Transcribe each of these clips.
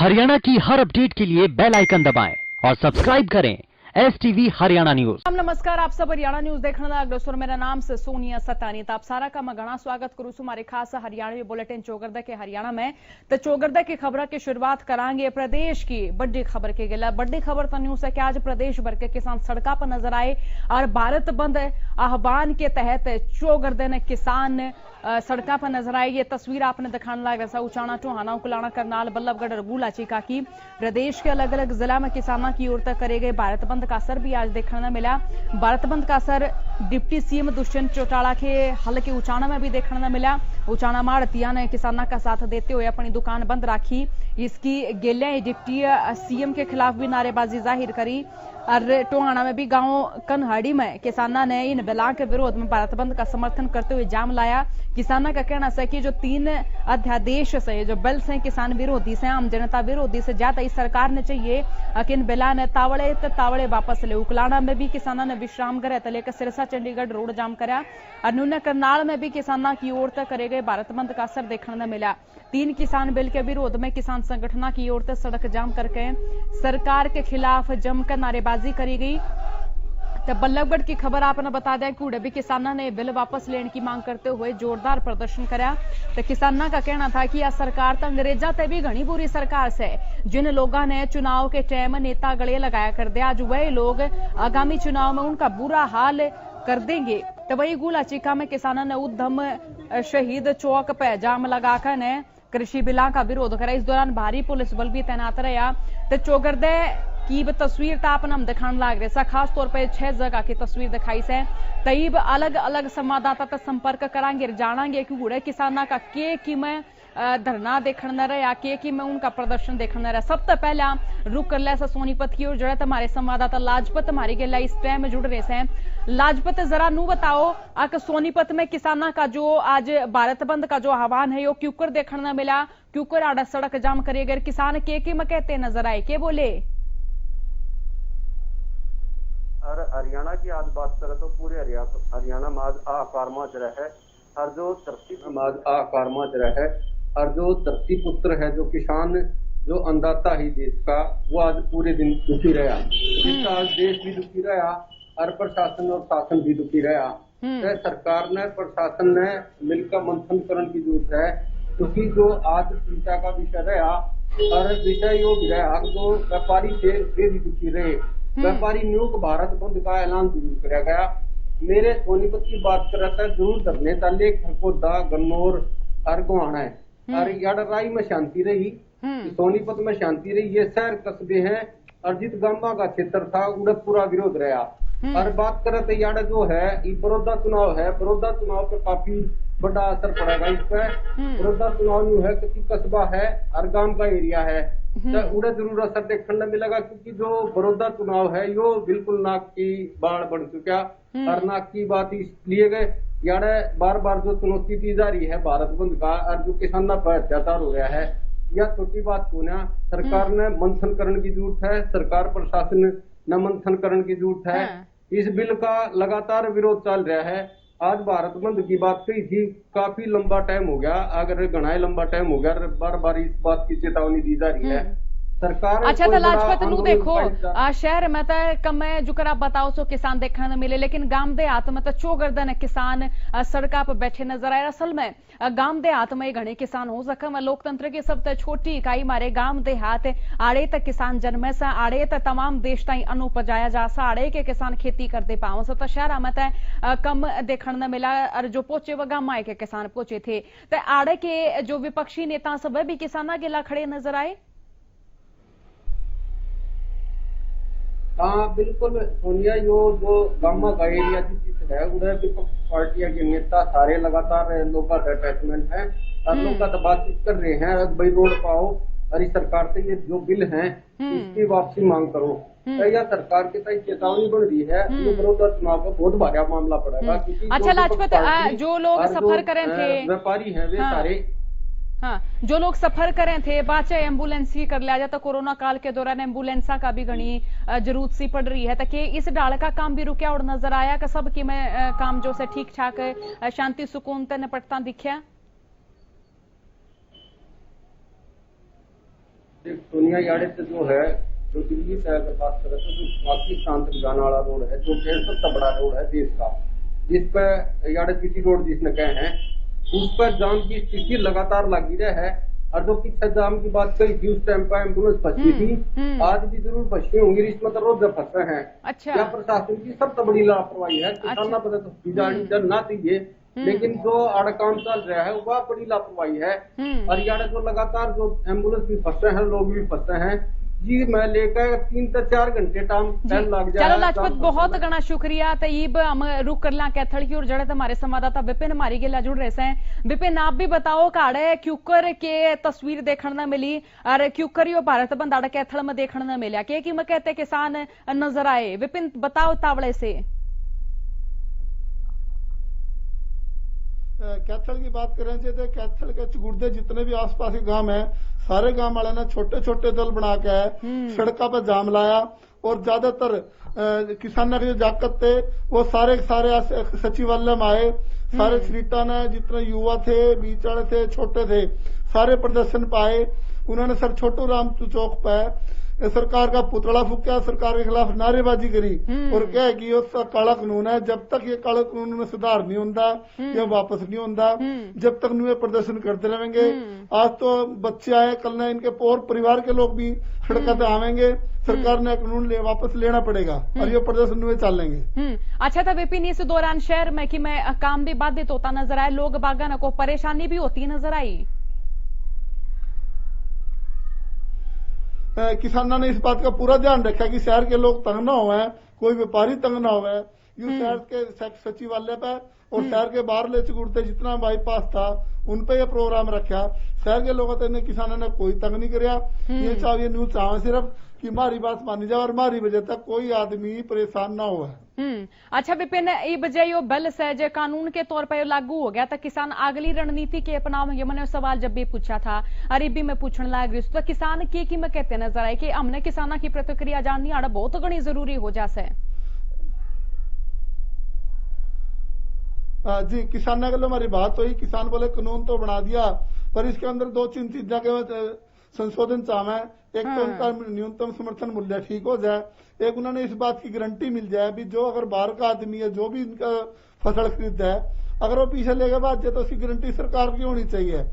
हरियाणा की हर अपडेट के लिए बेल आइकन दबाएं और सब्सक्राइब करें STV हरियाणा न्यूज। नमस्कार, आप सब हरियाणा न्यूज देखने अग्रसर मेरा नाम से सोनिया सतानी। आप सारा का मैं घना स्वागत करूं हमारे खास हरियाणवी बुलेटिन चौगरदा के हरियाणा में। तो चौगरदा की खबर की शुरुआत करांगे प्रदेश की बड़ी खबर के गिला। बड़ी खबर तो न्यूज है कि आज प्रदेश भर के किसान सड़कों पर नजर आए और भारत बंद आह्वान के तहत चौगरदा ने किसान सड़कों पर नजर आए। ये तस्वीर आपने दिखाने लगा जैसा उचाना टोहाना उकलाना करनाल बल्लभगढ़ रघुला चीका की प्रदेश के अलग अलग जिला में किसानों की ओर तक करे गए भारत बंद का असर भी आज देखने में मिला। भारत बंद का असर डिप्टी सीएम दुष्यंत चौटाला के हल्के उचाना में भी देखने में मिला। उचाना माड़तिया ने किसानों का साथ देते हुए अपनी दुकान बंद रखी। इसकी गेलियां डिप्टी सीएम के खिलाफ भी नारेबाजी जाहिर करी। और टोहाना में भी गांव कनहाड़ी में किसानों ने इन बिलों के विरोध में भारत बंद का समर्थन करते हुए जाम लाया। किसानों का कहना है कि जो 3 अध्यादेश से जो बिल से किसान विरोधी से आम जनता विरोधी से ज्यादा इस सरकार ने चाहिए कि इन बिलों ने तावड़े वापस ले। उकलाना में भी किसानों ने विश्राम गृह तले का सिरसा चंडीगढ़ रोड जाम करा। और न्यूना करनाल में भी किसानों की ओर तक करे गए भारत बंद का असर देखने में मिला। 3 किसान बिल के विरोध में किसान संगठनों की ओर से सड़क जाम करके सरकार के खिलाफ जमकर नारेबाजी करी गई। तो बल्लभगढ़ की खबर आपने बता दें कि भी किसानों ने बिल वापस लेने की मांग करते हुए जोरदार प्रदर्शन करा। तो किसानों का कहना था कि यह सरकार तो अंग्रेजा ते भी घनी बुरी सरकार से जिन लोगों ने चुनाव के टाइम नेता गले लगाया कर दिया, आज वही लोग आगामी चुनाव में उनका बुरा हाल कर देंगे। तो वही गुला चीका में किसानों ने उद्यम शहीद चौक पर जाम लगाकर ने कृषि बिलों का विरोध करा। इस दौरान भारी पुलिस बल भी तैनात रहा। तो चौगरदे की तस्वीर तापन हम दिखाने लग रहे सा, खास तौर पर 6 जगह की तस्वीर दिखाई से। तईब अलग अलग संवाददाता तक संपर्क करांगे, जानेंगे कि गुड़े किसाना का के में धरना देखने रहा, के में उनका प्रदर्शन देखने रहा। सबसे पहला रुक कर ले सोनीपत की ओर जड़े हमारे संवाददाता लाजपत हमारी गेला इस टाइम में जुड़ रहे हैं। लाजपत जरा नू बताओ कि सोनीपत में किसाना का जो आज भारत बंद का जो आह्वान है वो क्यों कर देखने मिला, क्यों कर आड़ा सड़क जाम करे गए किसान के में कहते नजर आए, के बोले? और हरियाणा की आज बात करें तो पूरे हरियाणा में आज आकार माच रहा है। और जो धरती समाज आकार माच रहा है और जो धरती पुत्र है, जो किसान, जो अन्नदाता ही देश का, वो आज पूरे दिन दुखी रहा। इसका आज देश भी दुखी रहा और प्रशासन और शासन भी दुखी रहा। तो सरकार ने प्रशासन ने मिलकर मंथन करने की जरूरत है, क्योंकि जो आज चिंता का विषय रहा और विषय यो भी रहा, जो व्यापारी थे वे भी दुखी रहे। व्यापारी न्यूक भारत बंद का ऐलान जरूर किया गया। मेरे सोनीपत की बात कर रहा था, जरूर धरने ताले खरकोदा गन्नौर और गोहाना है और याडराई में शांति रही, सोनीपत में शांति रही। ये शहर कस्बे हैं और जित गांवा का क्षेत्र था उड़े पूरा विरोध रहा। और बात करें तो याडा जो है बड़ौदा चुनाव है, बड़ौदा चुनाव पर काफी बड़ा असर पड़ेगा इस पर। बड़ौदा चुनाव जो है किसी कस्बा है और गांव का एरिया है, तो उड़े जरूर असर देखने मिलेगा, क्योंकि जो बड़ौदा चुनाव है यो बिल्कुल नाक की बाढ़ बन चुका। और नाक की बात इसलिए गए यार बार बार जो चुनौती दी जा रही है भारत बंद का और जो किसानों पर अत्याचार हो रहा है, यह छोटी बात को ना सरकार ने मंथन करने की जरूरत है। सरकार प्रशासन ने मंथन करने की जरूरत है। इस बिल का लगातार विरोध चल रहा है। आज भारत बंद की बात कही थी, काफी लंबा टाइम हो गया, अगर घना लंबा टाइम हो गया, बार बार इस बात की चेतावनी दी जा रही है सरकार। अच्छा तो लाजपत नू देखो शहर में तो कम जुकर आप बताओ सो किसान देखने में मिले, लेकिन गांव देहात में तो चौगरदा ने किसान सड़क पर बैठे नजर आए। असल में गांव देहात में घने किसान हो सके मैं लोकतंत्र की सबसे छोटी इकाई मारे गांव देहात आड़े तक किसान जन्मे से आड़े तक तमाम देश ताई अन्न उपजाया जा सा आड़े के किसान खेती करते पाओ सो तो शहर में तो कम देखने में मिला। और जो पहुंचे वो गांव के किसान पहुंचे थे तो आड़े के जो विपक्षी नेता सब भी किसाना गिला खड़े नजर आए। हाँ बिल्कुल सोनिया, यो जो गांव का एरिया की चीज है उधर विपक्ष पार्टियां के नेता सारे लगातार लोगों का अटैचमेंट है और लोग का बातचीत कर रहे हैं भाई रोड पाओ और इस सरकार से ये जो बिल हैं इसकी वापसी मांग करो। तो यह सरकार के साथ चेतावनी बन रही है, बड़ौदा चुनाव का बहुत भारी मामला पड़ेगा। अच्छा लाजपत, जो लोग सफर करें थे व्यापारी है वे सारे, हाँ जो लोग सफर करें थे बाचे एम्बुलेंस ही कर लिया जाता, कोरोना काल के दौरान एम्बुलेंसा का भी घनी जरूरत सी पड़ रही है, ताकि इस डाल का काम भी रुकिया और नजर आया कि सब की में काम जो से ठीक ठाक शांति सुकून ते निपटता दिखा। सोनिया यार्ड से जो है, जो दिल्ली से अगर बात करें तो जो पाकिस्तान तक जाने वाला रोड है, जो 150 बड़ा रोड है देश का, जिस पर यार्ड सिटी रोड जिसने कहे हैं, उस पर जाम की स्थिति लगातार लगी रहे है। और जो पीछे जाम की बात कही थी, उस टाइम पर एम्बुलेंस फंसी थी, आज भी जरूर फंसी होंगी, इस मतलब रोड फंसे हैं। अच्छा। या प्रशासन की सबसे बड़ी लापरवाही है, किसाना पता तो ना चाहिए, लेकिन जो आड़ काम चल रहा है वह बड़ी लापरवाही है। और यार जो लगातार जो एम्बुलेंस भी फंसे हैं, लोग भी फंसे हैं जी। मैं लेकर 3 से 4 घंटे टाइम लग जाए। चलो लाजपत, बहुत घना शुक्रिया। तयीब हम रुक कर ला कैथल की और जड़े हमारे संवाददाता विपिन हमारी गेला जुड़ रहे हैं। विपिन, आप भी बताओ, काड़े क्यूकर के तस्वीर देखने न मिली और क्यूकर यो भारत बंदाड़ कैथल में देखने न मिला, के मैं कहते किसान नजर आए। विपिन बताओ तावड़े से। कैथल की बात करें तो कैथल के चगुर्दे जितने भी आसपास के गांव हैं, सारे गांव वाले ने छोटे छोटे दल बना के सड़कों पर जाम लाया और ज्यादातर किसानों के जो जाकत थे वो सारे सचिवालय में आए। सारे श्रीटा ने जितने युवा थे, बीच वाले थे, छोटे थे, सारे प्रदर्शन पाए। उन्होंने सर छोटू राम चौक पर सरकार का पुतला फूका, सरकार के खिलाफ नारेबाजी करी और क्या है कि ये काला कानून है, जब तक ये काला कानून में सुधार नहीं होता, ये वापस नहीं होता, जब तक ये प्रदर्शन करते रहेंगे। आज तो बच्चे आए, कल ना इनके और परिवार के लोग भी सड़कों पे आवेंगे। सरकार ने कानून वापस लेना पड़ेगा और ये प्रदर्शन में चलेंगे। अच्छा था विपिन, इस दौरान शहर में कि मैं काम भी बाधित होता नजर आया, लोग बागान को परेशानी भी होती नजर आई। किसानों ने इस बात का पूरा ध्यान रखा कि शहर के लोग तंग ना हुए, कोई व्यापारी तंग ना हुए। यूं शहर के सचिवालय पे और शहर के बाहर ले चुगुड़ते जितना बाईपास था उन पे ये प्रोग्राम रखा। शहर के लोगों ने किसानों ने कोई तंग नहीं कराया। ये चाहिए न्यूज चाहे सिर्फ कि हमारी बात मानी जाए और हमारी वजह तक कोई आदमी परेशान ना हुआ। अच्छा विपिन, ये वजह यो बिल से जो कानून के तौर पर लागू हो गया था, किसान अगली रणनीति के अपनाएंगे? मैंने सवाल जब भी पूछा था अरबी में पूछने लग रही तो किसान की मैं कहते नजर आए कि हमने किसानों की प्रतिक्रिया जाननी आड़ा बहुत घनी जरूरी हो जासे। जी, किसानों के लिए हमारी बात हुई। किसान बोले कानून तो बना दिया पर इसके अंदर 2-3 चीजें के संशोधन चाहे। एक तो उनका न्यूनतम समर्थन मूल्य ठीक हो जाए, एक उन्होंने इस बात की गारंटी मिल जाए भी जो अगर बाहर का आदमी है जो भी इनका फसल खरीदता है, अगर वो पीछे लेके बाद जाए तो उसकी गारंटी सरकार की होनी चाहिए।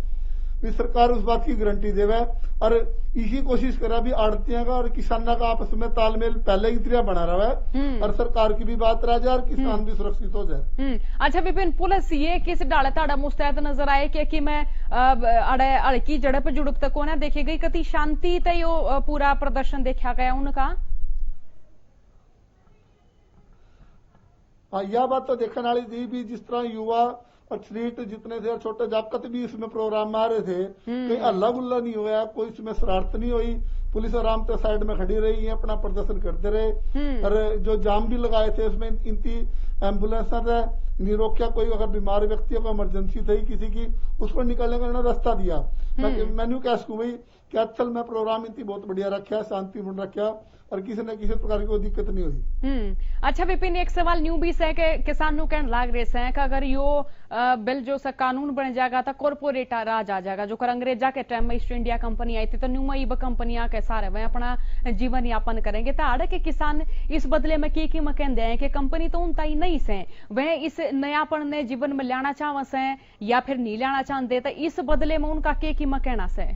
भी सरकार उस बात की गारंटी देवे और इसी कोशिश करा भी आड़तियों का और किसानों का आपस में तालमेल पहले की तरह बना रहा है और सरकार की भी बात रह जाए और किसान भी सुरक्षित हो जाए। अच्छा विपिन, पुलिस ये किस डाले ताड़ा मुस्तैद नजर आए कि मैं अड़की जड़प जुड़प तक को ना देखी गई, कति शांति तय पूरा प्रदर्शन देखा गया उनका? यह बात तो देखने वाली थी भी, जिस तरह युवा और स्ट्रीट जितने थे छोटे जाकत भी इसमें प्रोग्राम में आ रहे थे, कहीं हल्ला गुल्ला नहीं हुआ, कोई इसमें शरारत नहीं हुई। पुलिस आराम से साइड में खड़ी रही है, अपना प्रदर्शन करते रहे और जो जाम भी लगाए थे उसमें इनकी एम्बुलेंस नहीं रोका। कोई अगर बीमार व्यक्तियों को इमरजेंसी थी किसी की, उसको निकलने का रास्ता दिया। मैंने क्या भाई कैथल में प्रोग्राम इनकी बहुत बढ़िया रखा, शांतिपूर्ण रखा और किसी न किसी प्रकार की कोई दिक्कत नहीं हुई। अच्छा विपिन, एक सवाल न्यू भी है कि किसान नु कहने लाग रहे हैं कि अगर यो बिल जो सा कानून बन जाएगा तो कॉर्पोरेट राज आ जाएगा। जो कर अंग्रेजा के टाइम में ईस्ट इंडिया कंपनी आई थी तो न्यू में कंपनियां के सारे वह अपना जीवन यापन करेंगे। तो आड़े के किसान इस बदले में की कहते हैं कि कंपनी तो उनता ही नहीं से, वह इस नयापन ने जीवन में लाना चाह से या फिर नहीं लाना चाहते, तो इस बदले में उनका के कहना से?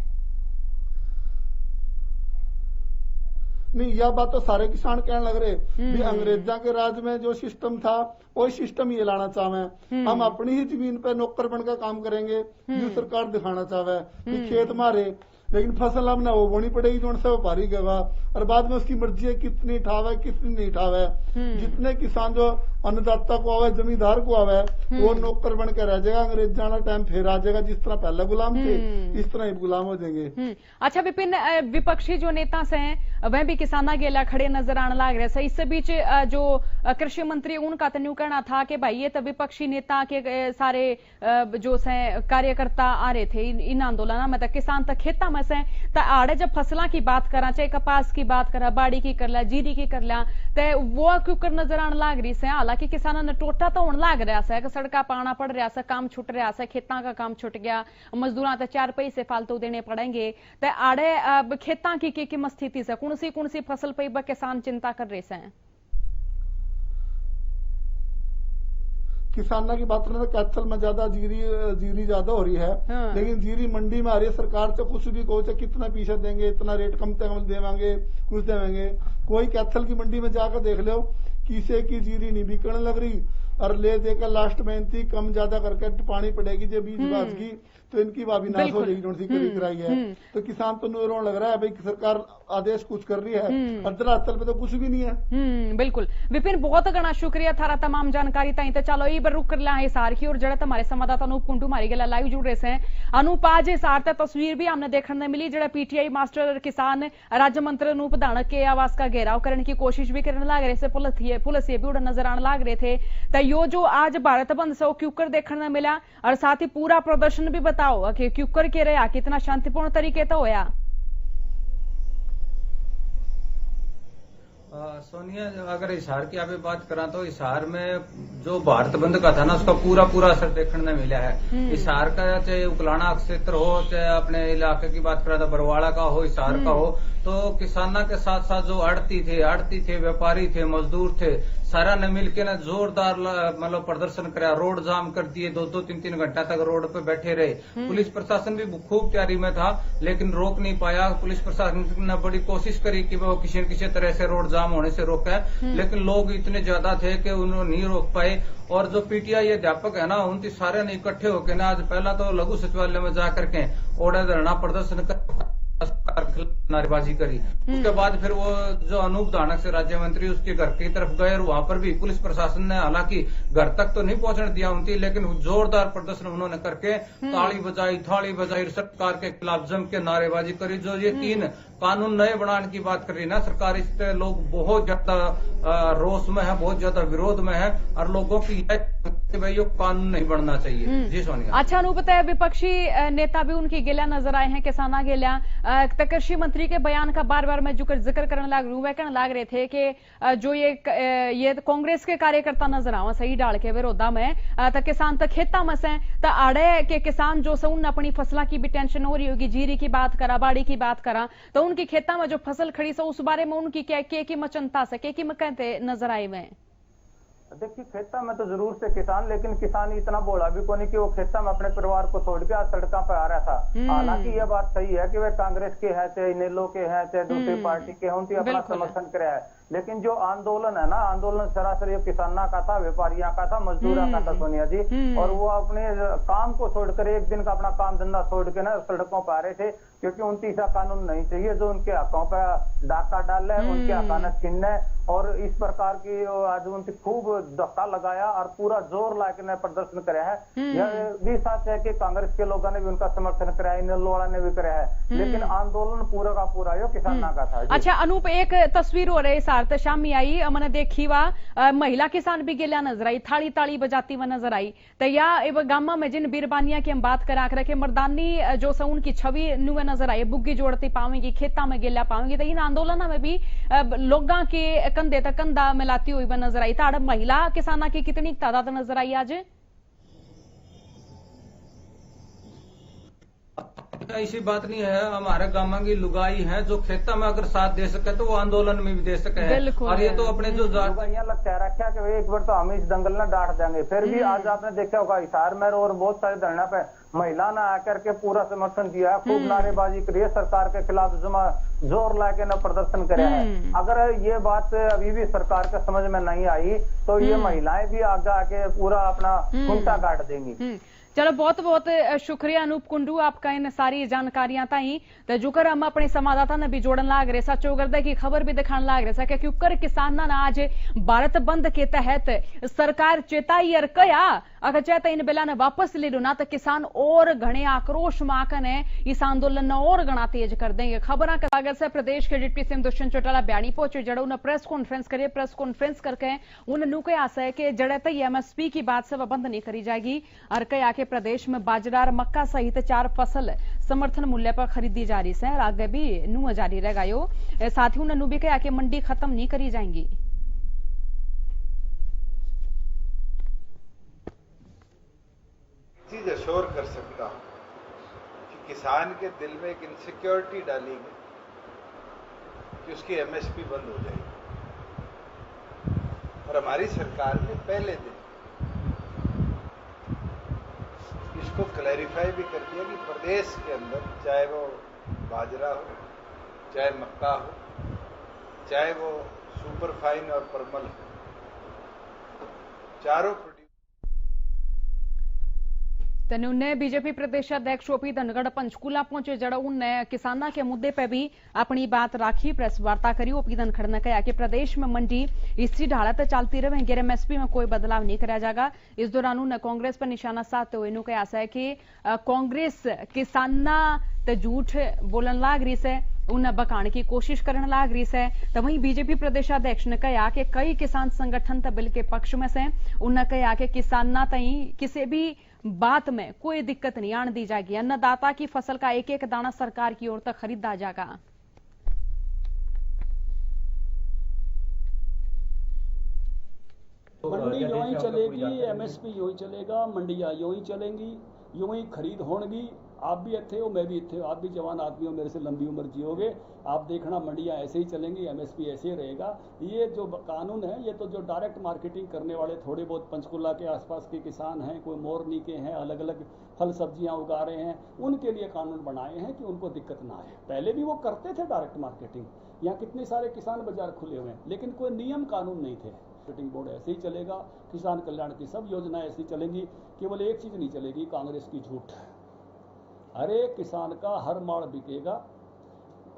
नहीं, यह बात तो सारे किसान कहने लग रहे भी अंग्रेजा के राज में जो सिस्टम था वही सिस्टम ये लाना चाहे। हम अपनी ही जमीन पे नौकर बनकर काम करेंगे, जो सरकार दिखाना चाहे कि खेत मारे, लेकिन फसल हमने वो बोनी पड़ेगी जो उनसे व्यापारी गवा और बाद में उसकी मर्जी है कितनी ठावे कितनी नहीं ठावे। जितने किसान जो अन्नदाता को आवे, जमींदार को आवे, वो नौकर बन के रह जाएगा। अंग्रेजा वाला टाइम फिर आ जाएगा, जिस तरह पहले गुलाम थे इस तरह ही गुलाम हो जाएंगे। अच्छा विपिन, विपक्षी जो नेता से हैं वह भी किसाना गेला खड़े नजर आने लग रहे हैं। इस बीच जो कृषि मंत्री उनका तो न्यू कहना था कि भाई ये तो विपक्षी नेता के सारे जो से कार्यकर्ता आ रहे थे इन आंदोलन में, तो किसान तो खेता में से तो आड़े जब फसलों की बात करा, चाहे कपास की बात करा, बाड़ी की कर लिया, जीरी की कर लिया, तो वो क्यों नजर आने लाग रही से। हालांकि किसानों ने टोटा तो होने लाग रहा है, सड़का पाना पड़ रहा है, काम छुट रहा है, खेतों का काम छुट गया, मजदूरों तो 4 पैसे फालतू देने पड़ेंगे। तो आड़े खेतों की स्थिति से कौन सी फसल पे किसान चिंता कर रहे हैं। किसानों की बात करें तो कैथल में ज्यादा जीरी ज्यादा हो रही है। हाँ। लेकिन जीरी मंडी में आ रही है, सरकार से कुछ भी कहो, चाहे कितना फीसद देंगे, इतना रेट कम देवांगे, कुछ देवांगे। कोई कैथल की मंडी में जाकर देख लो, किसी की जीरी नहीं बिकने लग रही, और ले देकर लास्ट में इनती कम ज्यादा करके पानी पड़ेगी जब बीज बाज की, तो इनकी भाभी नाश हो जाएगी, उनसी कराई है। तो किसान तो नो लग रहा है भाई सरकार आदेश कुछ कर रही है, और धरातल पे तो कुछ भी नहीं है। बिल्कुल विपिन, बहुत घना शुक्रिया थारा तमाम जानकारी ताई। तो चलो ये रुक कर लिया हिसार की, और जड़े तुम्हारे संवाददाता अनूप कुंडू हमारी गला लाइव जुड़ रहे हैं। अनूप, आज हिसार तक तस्वीर भी हमने देखने मिली, जड़ा पीटीआई मास्टर किसान राज्य मंत्री अनूप धानक के आवास का घेराव करने की कोशिश भी करने लग रहे थे, पुलिस ये भी उड़ नजर आने लग रहे थे। तो यो जो आज भारत बंद से क्यों कर देखने मिला, और साथ ही पूरा प्रदर्शन भी बताओ कि क्यों कर के रहा, कितना शांतिपूर्ण तरीके तो होया। सोनिया, अगर हिसार की आप बात करा तो हिसार में जो भारत बंद का था ना, उसका पूरा असर देखने में मिला है। हिसार का चाहे उकलाना क्षेत्र हो, चाहे अपने इलाके की बात करा तो बरवाड़ा का हो, हिसार का हो, तो किसानों के साथ साथ जो आड़ती थे, व्यापारी थे, मजदूर थे, सारा ने मिलकर ना जोरदार मतलब प्रदर्शन कराया, रोड जाम कर दिए, 2-3 घंटा तक रोड पे बैठे रहे। पुलिस प्रशासन भी खूब तैयारी में था, लेकिन रोक नहीं पाया। पुलिस प्रशासन ने बड़ी कोशिश करी कि वो किसी न किसी तरह से रोड जाम होने से रोका, लेकिन लोग इतने ज्यादा थे कि उन्होंने नहीं रोक पाए। और जो पीटीआई अध्यापक है ना, उनकी सारे ने इकट्ठे होकर ना आज पहला तो लघु सचिवालय में जाकर के ओड़ा धरना प्रदर्शन कर नारेबाजी करी। उसके बाद फिर वो जो अनूप धानक से राज्य मंत्री उसके घर की तरफ गए, और वहां पर भी पुलिस प्रशासन ने हालांकि घर तक तो नहीं पहुंचने दिया उनकी, लेकिन जोरदार प्रदर्शन उन्होंने करके ताली बजाई, सरकार के खिलाफ जम के नारेबाजी करी। जो ये 3 कानून नए बनाने की बात कर रही ना सरकार, इस पे लोग बहुत ज्यादा रोष में है, बहुत ज्यादा विरोध में है, और लोगों की भाई ये कानून नहीं बनना चाहिए। जी सोनिया। अच्छा अनूप, विपक्षी नेता भी उनकी गिला नजर आए हैं, किसाना गिला। कृषि मंत्री के बयान का बार मैं जिक्र करने लाग रहे थे कि जो ये कांग्रेस के कार्यकर्ता नजर आवा सही डाल के विरोधा में, तो किसान तो खेता में से, तो आड़े के किसान जो से उन अपनी फसला की भी टेंशन हो रही होगी, जीरी की बात करा, बाड़ी की बात करा, तो उनकी खेता में जो फसल खड़ी से उस बारे में उनकी की मचनता से की कहते नजर आए हुए। देखिए, खेता में तो जरूर से किसान, लेकिन किसान इतना बोला भी को नहीं कि वो खेता में अपने परिवार को छोड़ के आज सड़कों पर आ रहा था। हालांकि यह बात सही है कि वे कांग्रेस के हैं, चाहे इनेलो के हैं, चाहे दूसरी पार्टी के हैं, उनकी अपना समर्थन कराया है। लेकिन जो आंदोलन है ना, आंदोलन सरासर ये किसानों का था, व्यापारियों का था, मजदूरों का था सोनिया जी। और वो अपने काम को छोड़कर, एक दिन का अपना काम धंधा छोड़ के ना सड़कों पर आ रहे थे, क्योंकि उनकी ऐसा कानून नहीं चाहिए जो उनके हकों पर डाका डाल है, उनके हकाना छीन है। और इस प्रकार की आज उनकी खूब धक्का लगाया और पूरा जोर लाके प्रदर्शन कराया है। यह भी सच है कि कांग्रेस के लोगों ने भी उनका समर्थन कराया, इनेलो ने भी कराया है, लेकिन आंदोलन पूरा का पूरा यो किसानों का था। अच्छा अनूप, एक तस्वीर हो रही सार्थ शामी आई, मैंने देखी वा महिला किसान भी गिला नजर आई, थाली बजाती हुआ नजर आई। तो या गामा में जिन बीरबानिया की हम बात करा के मर्दानी जो सऊन की छवि नुए नजर आई, बुग्गी जोड़ती पावेंगी, खेता में गिला पावेंगी। तो इन आंदोलन में भी लोगों के कंधे तक कंधा मिलाती हुई नजर आई। तो महिला किसाना की कितनी तादाद नजर आई आज? ऐसी बात नहीं है, हमारे गांव की लुगाई है जो खेता में अगर साथ दे सके तो वो आंदोलन में भी दे सके है। और ये तो अपने जो लुगाइयां लगता रखा कि एक बार तो हम इस दंगल में डांट देंगे, फिर भी आज आपने देखा होगा हिसार में और बहुत सारे धरना पे महिला ने आकर के पूरा समर्थन दिया है, खूब नारेबाजी करी है, सरकार के खिलाफ जोर लाके न प्रदर्शन करे है। अगर ये बात अभी भी सरकार के समझ में नहीं आई तो ये महिलाएं भी आगे आके पूरा अपना खूंटा काट देंगी। चलो बहुत बहुत शुक्रिया अनूप कुंडू आपका इन सारी जानकारियां ताई। तो जुकर हम अपने संवाददाता ने भी जोड़न लाग रहे सा, चौगरदे की खबर भी दिखाने लाग रहे सा कि क्योंकि किसाना ने आज भारत बंद के तहत सरकार चेताई और कया अगर चाहते इन बिला ने वापस ले लो ना तो किसान और घने आक्रोश माकन है इस आंदोलन ने और घना तेज कर देंगे। खबर का कागज से प्रदेश के डिप्टी सीएम दुष्यंत चौटाला बयानी पहुंचे, जड़े उन्हें प्रेस कॉन्फ्रेंस करिए, प्रेस कॉन्फ्रेंस करके उन्हें कई आशा है कि जड़े तक एमएसपी की बात से वह बंद नहीं करी जाएगी और कई आके प्रदेश में बाजरा, मक्का सहित 4 फसल समर्थन मूल्य पर खरीदी जा रही है और आगे भी नू जारी रहेगा। यो साथ ही उन्होंने भी कहा कि मंडी खत्म नहीं करी जाएंगी। चीज अश्योर कर सकता हूं कि किसान के दिल में एक इनसिक्योरिटी डाली गई कि उसकी एमएसपी बंद हो जाएगी, और हमारी सरकार ने पहले दिन इसको क्लैरिफाई भी कर दिया कि प्रदेश के अंदर चाहे वो बाजरा हो, चाहे मक्का हो, चाहे वो सुपरफाइन और परमल हो, चारों उन्हें बीजेपी प्रदेशाध्यक्ष ओपी धनगढ़ पंचकूला पहुंचे जड़ उनने किसाना के मुद्दे पर भी अपनी बात राखी, प्रेस वार्ता करी। ओपी धनखड़ ने कहा कि प्रदेश में मंडी इसी ढालत चलती रहेंगे, एमएसपी में कोई बदलाव नहीं कराया जाएगा। इस दौरान उन्हें कांग्रेस पर निशाना साधते हुए कहा है कि कांग्रेस किसाना ते झूठ बोलन लाग रही है, उन्हें बकाने की कोशिश करने लाग रही है। तो वहीं बीजेपी प्रदेशाध्यक्ष ने कहा कि कई किसान संगठन तो बिल के पक्ष में से, उन्हें कहा कि किसाना तई किसी भी बात में कोई दिक्कत नहीं आने दी जाएगी। अन्नदाता की फसल का एक एक दाना सरकार की ओर तक खरीदा जाएगा। मंडी यूं ही चलेगी, एमएसपी यूं ही चलेगा, मंडियां यूं ही चलेंगी, यूं ही खरीद होंगी। आप भी इतने हो, मैं भी इतने हो, आप भी जवान आदमी हो, मेरे से लंबी उम्र जियोगे। आप देखना मंडियां ऐसे ही चलेंगी, एमएसपी ऐसे ही रहेगा। ये जो कानून है, ये तो जो डायरेक्ट मार्केटिंग करने वाले थोड़े बहुत पंचकुला के आसपास के किसान हैं, कोई मोरनी के हैं, अलग अलग फल सब्जियां उगा रहे हैं, उनके लिए कानून बनाए हैं कि उनको दिक्कत ना आए। पहले भी वो करते थे डायरेक्ट मार्केटिंग, यहाँ कितने सारे किसान बाजार खुले हुए हैं, लेकिन कोई नियम कानून नहीं थे। मार्केटिंग बोर्ड ऐसे ही चलेगा, किसान कल्याण की सब योजनाएं ऐसी चलेंगी। केवल एक चीज नहीं चलेगी, कांग्रेस की झूठ। हर एक किसान का हर माड़ बिकेगा,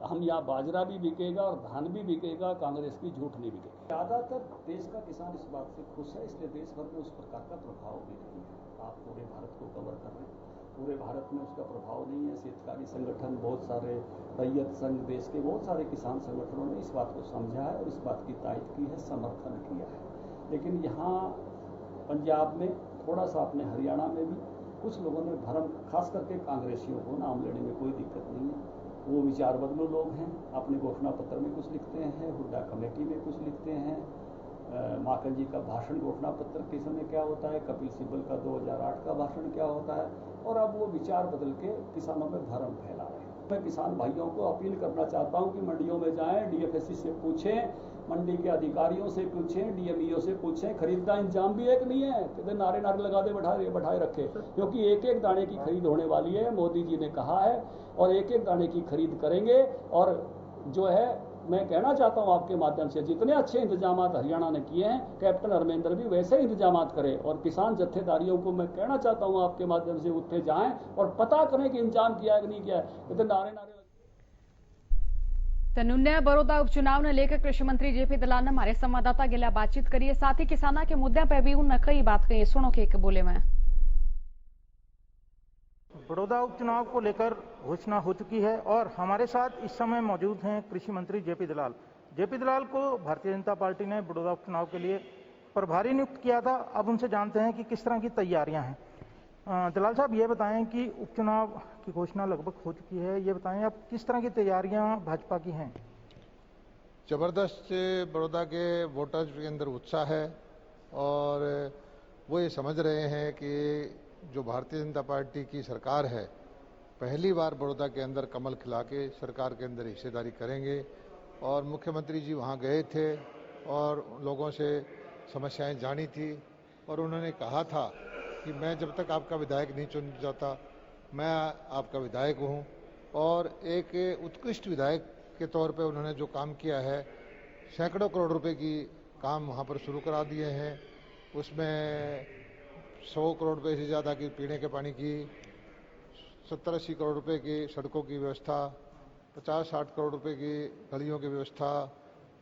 हम यहाँ बाजरा भी बिकेगा और धान भी बिकेगा, कांग्रेस की झूठ नहीं बिकेगी। ज्यादातर देश का किसान इस बात से खुश है, इसलिए देश भर में उस प्रकार का प्रभाव भी नहीं है। आप पूरे भारत को कवर कर रहे हैं, पूरे भारत में उसका प्रभाव नहीं है। शेतकारी संगठन, बहुत सारे रैयत संघ, देश के बहुत सारे किसान संगठनों ने इस बात को समझा है और इस बात की तायद की है, समर्थन किया है। लेकिन यहाँ पंजाब में, थोड़ा सा अपने हरियाणा में भी कुछ लोगों ने भरम, खास करके कांग्रेसियों को नाम लेने में कोई दिक्कत नहीं है। वो विचार बदलू लोग हैं, अपने घोषणा पत्र में कुछ लिखते हैं, हुड्डा कमेटी में कुछ लिखते हैं, माकन जी का भाषण घोषणा पत्र के समय क्या होता है, कपिल सिब्बल का 2008 का भाषण क्या होता है, और अब वो विचार बदल के किसानों में भरम फैला रहे हैं। मैं किसान भाइयों को अपील करना चाहता हूं कि मंडियों में जाएं, डीएफएससी से पूछें, मंडी के अधिकारियों से पूछें, डीएमईओ से पूछें। खरीद का इंतजाम भी एक नहीं है, कहते नारे नारे लगा दे बैठाए रखे, क्योंकि एक एक दाने की खरीद होने वाली है, मोदी जी ने कहा है, और एक एक दाने की खरीद करेंगे। और जो है, मैं कहना चाहता हूं आपके माध्यम से, जितने अच्छे इंतजाम हरियाणा ने किए हैं, कैप्टन धर्मेंद्र भी वैसे ही इंतजाम करें। और किसान जत्थेदारियों को मैं कहना चाहता हूं आपके माध्यम से, उठे जाएं और पता करें कि इंतजाम किया है कि नहीं किया है। कहते नारे नारे। तनुन्या बड़ौदा उपचुनाव ने लेकर कृषि मंत्री जेपी दलाल ने हमारे संवाददाता गिला बातचीत करी है, साथ ही किसाना के मुद्दे पर भी उन्होंने कई बात कही। सुनो के बोले में। बड़ौदा उपचुनाव को लेकर घोषणा हो चुकी है और हमारे साथ इस समय मौजूद हैं कृषि मंत्री जेपी दलाल। जेपी दलाल को भारतीय जनता पार्टी ने बड़ौदा उपचुनाव के लिए प्रभारी नियुक्त किया था। अब उनसे जानते हैं कि किस तरह की तैयारियां हैं। दलाल साहब, ये बताएं कि उपचुनाव की घोषणा लगभग हो चुकी है, ये बताएं अब किस तरह की तैयारियां भाजपा की हैं। जबरदस्त बड़ौदा के वोटर्स के अंदर उत्साह है और वो ये समझ रहे हैं कि जो भारतीय जनता पार्टी की सरकार है, पहली बार बड़ौदा के अंदर कमल खिला के सरकार के अंदर हिस्सेदारी करेंगे। और मुख्यमंत्री जी वहाँ गए थे और लोगों से समस्याएं जानी थी और उन्होंने कहा था कि मैं जब तक आपका विधायक नहीं चुन जाता, मैं आपका विधायक हूँ। और एक उत्कृष्ट विधायक के तौर पे उन्होंने जो काम किया है, सैकड़ों करोड़ रुपए की काम वहाँ पर शुरू करा दिए हैं। उसमें 100 करोड़ रुपए से ज़्यादा की पीने के पानी की, 70-80 करोड़ रुपए की सड़कों की व्यवस्था, 50-60 करोड़ रुपए की गलियों की व्यवस्था,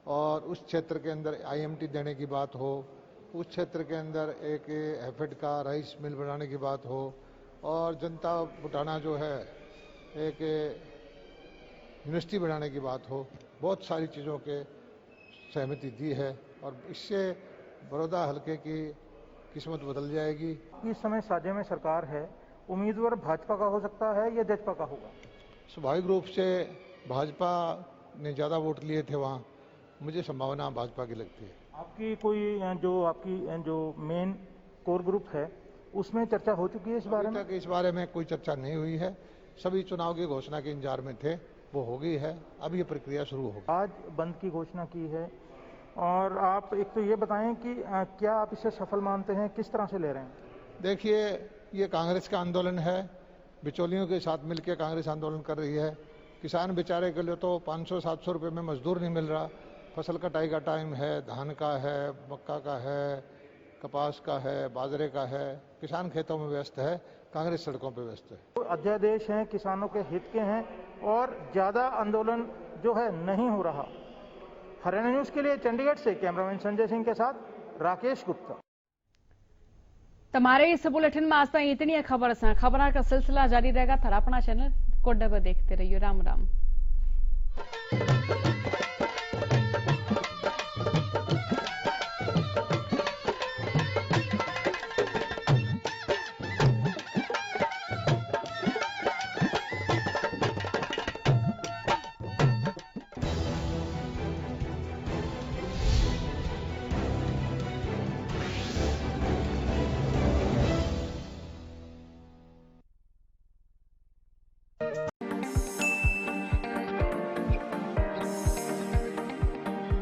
और उस क्षेत्र के अंदर IMT देने की बात हो, उस क्षेत्र के अंदर एक हैफेड का राइस मिल बनाने की बात हो, और जनता बुटाना जो है एक यूनिवर्सिटी बनाने की बात हो, बहुत सारी चीज़ों के सहमति दी है और इससे बड़ौदा हल्के की किस्मत बदल जाएगी। इस समय साझे में सरकार है उम्मीदवार भाजपा का हो सकता है या जजपा का होगा? स्वाभाविक रूप से भाजपा ने ज़्यादा वोट लिए थे वहाँ, मुझे संभावना भाजपा की लगती है। आपकी कोई आपकी जो मेन कोर ग्रुप है उसमें चर्चा हो चुकी है इस बारे में? इस बारे में कोई चर्चा नहीं हुई है। सभी चुनाव की घोषणा के इंतजार में थे, वो हो गई है, अब ये प्रक्रिया शुरू होगी। आज बंद की घोषणा की है और आप एक तो ये बताएं कि क्या आप इसे सफल मानते हैं, किस तरह से ले रहे हैं? देखिए, ये कांग्रेस का आंदोलन है, बिचौलियों के साथ मिलकर कांग्रेस आंदोलन कर रही है। किसान बेचारे के लिए तो 500-700 रुपये में मजदूर नहीं मिल रहा। फसल कटाई का टाइम है, धान का है, मक्का का है, कपास का है, बाजरे का है। किसान खेतों में व्यस्त है, कांग्रेस सड़कों पर व्यस्त है। तो अध्यादेश हैं, किसानों के हित के हैं और ज्यादा आंदोलन जो है नहीं हो रहा। हरियाणा न्यूज के लिए चंडीगढ़ से कैमरामैन संजय सिंह के साथ राकेश गुप्ता। તમારે इस बुलेटिन में आज तक इतनी खबर का सिलसिला जारी रहेगा। थारा अपना चैनल कोडा पर देखते रहिए। राम राम।